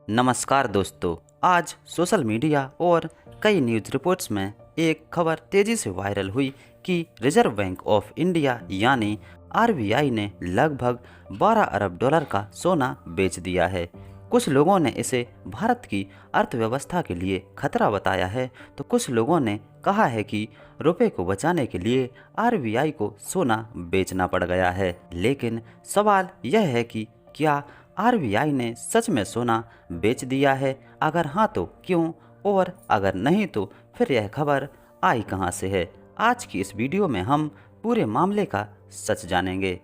नमस्कार दोस्तों। आज सोशल मीडिया और कई न्यूज़ रिपोर्ट्स में एक खबर तेज़ी से वायरल हुई कि रिजर्व बैंक ऑफ इंडिया यानी आरबीआई ने लगभग 12 अरब डॉलर का सोना बेच दिया है। कुछ लोगों ने इसे भारत की अर्थव्यवस्था के लिए खतरा बताया है, तो कुछ लोगों ने कहा है कि रुपए को बचाने के लिए आरबीआई को सोना बेचना पड़ गया है। लेकिन सवाल यह है कि क्या आरबीआई ने सच में सोना बेच दिया है? अगर हाँ तो क्यों, और अगर नहीं तो फिर यह खबर आई कहाँ से है? आज की इस वीडियो में हम पूरे मामले का सच जानेंगे।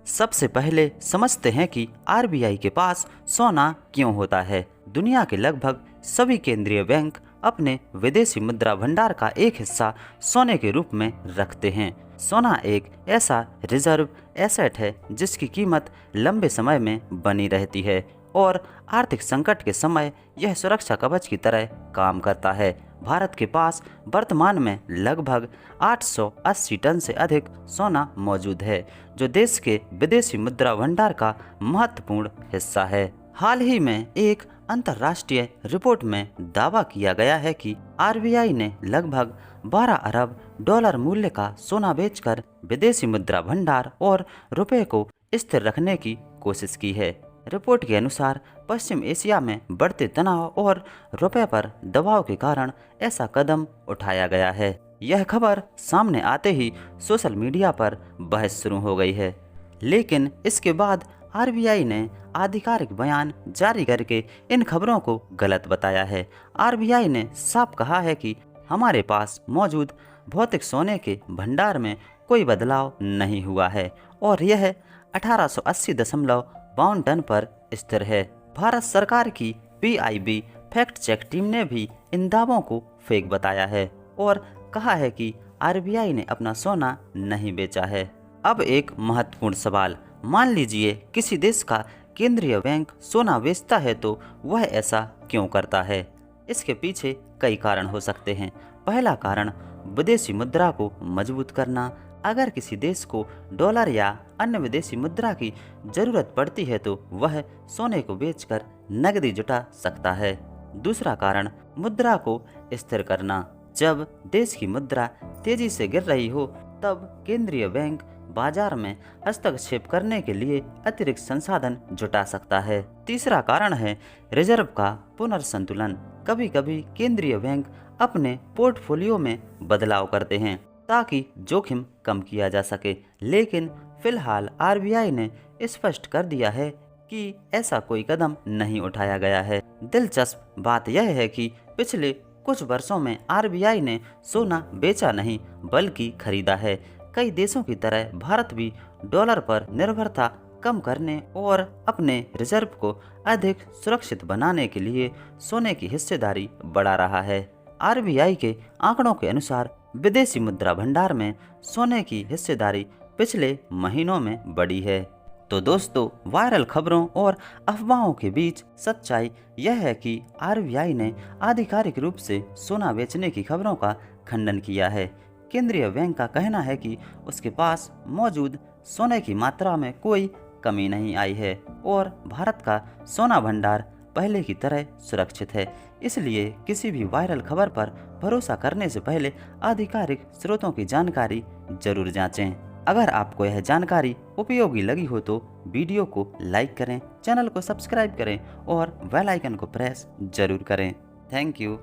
सबसे पहले समझते हैं कि आरबीआई के पास सोना क्यों होता है। दुनिया के लगभग सभी केंद्रीय बैंक अपने विदेशी मुद्रा भंडार का एक हिस्सा सोने के रूप में रखते हैं। सोना एक ऐसा रिजर्व एसेट है जिसकी कीमत लंबे समय में बनी रहती है और आर्थिक संकट के समय यह सुरक्षा कवच की तरह काम करता है। भारत के पास वर्तमान में लगभग 880 टन से अधिक सोना मौजूद है, जो देश के विदेशी मुद्रा भंडार का महत्वपूर्ण हिस्सा है। हाल ही में एक अंतर्राष्ट्रीय रिपोर्ट में दावा किया गया है कि आरबीआई ने लगभग 12 अरब डॉलर मूल्य का सोना बेचकर विदेशी मुद्रा भंडार और रुपए को स्थिर रखने की कोशिश की है। रिपोर्ट के अनुसार पश्चिम एशिया में बढ़ते तनाव और रुपए पर दबाव के कारण ऐसा कदम उठाया गया है। यह खबर सामने आते ही सोशल मीडिया पर बहस शुरू हो गई है, लेकिन इसके बाद आरबीआई ने आधिकारिक बयान जारी करके इन खबरों को गलत बताया है। आरबीआई ने साफ कहा है कि हमारे पास मौजूद भौतिक सोने के भंडार में कोई बदलाव नहीं हुआ है और यह 1880.52 टन पर स्थिर है। भारत सरकार की पीआईबी फैक्ट चेक टीम ने भी इन दावों को फेक बताया है और कहा है कि आरबीआई ने अपना सोना नहीं बेचा है। अब एक महत्वपूर्ण सवाल, मान लीजिए किसी देश का केंद्रीय बैंक सोना बेचता है तो वह ऐसा क्यों करता है? इसके पीछे कई कारण हो सकते हैं। पहला कारण विदेशी मुद्रा को मजबूत करना। अगर किसी देश को डॉलर या अन्य विदेशी मुद्रा की जरूरत पड़ती है तो वह सोने को बेचकर नकदी जुटा सकता है। दूसरा कारण मुद्रा को स्थिर करना। जब देश की मुद्रा तेजी से गिर रही हो तब केंद्रीय बैंक बाजार में हस्तक्षेप करने के लिए अतिरिक्त संसाधन जुटा सकता है। तीसरा कारण है रिजर्व का पुनर्संतुलन। कभी कभी केंद्रीय बैंक अपने पोर्टफोलियो में बदलाव करते हैं ताकि जोखिम कम किया जा सके, लेकिन फिलहाल आरबीआई ने स्पष्ट कर दिया है कि ऐसा कोई कदम नहीं उठाया गया है। दिलचस्प बात यह है कि पिछले कुछ वर्षों में आरबीआई ने सोना बेचा नहीं बल्कि खरीदा है। कई देशों की तरह भारत भी डॉलर पर निर्भरता कम करने और अपने रिजर्व को अधिक सुरक्षित बनाने के लिए सोने की हिस्सेदारी बढ़ा रहा है। आरबीआई के आंकड़ों के अनुसार विदेशी मुद्रा भंडार में सोने की हिस्सेदारी पिछले महीनों में बढ़ी है। तो दोस्तों, वायरल खबरों और अफवाहों के बीच सच्चाई यह है कि आरबीआई ने आधिकारिक रूप से सोना बेचने की खबरों का खंडन किया है। केंद्रीय बैंक का कहना है कि उसके पास मौजूद सोने की मात्रा में कोई कमी नहीं आई है और भारत का सोना भंडार पहले की तरह सुरक्षित है। इसलिए किसी भी वायरल खबर पर भरोसा करने से पहले आधिकारिक स्रोतों की जानकारी जरूर जांचें। अगर आपको यह जानकारी उपयोगी लगी हो तो वीडियो को लाइक करें, चैनल को सब्सक्राइब करें और बेल आइकन को प्रेस जरूर करें। Thank you.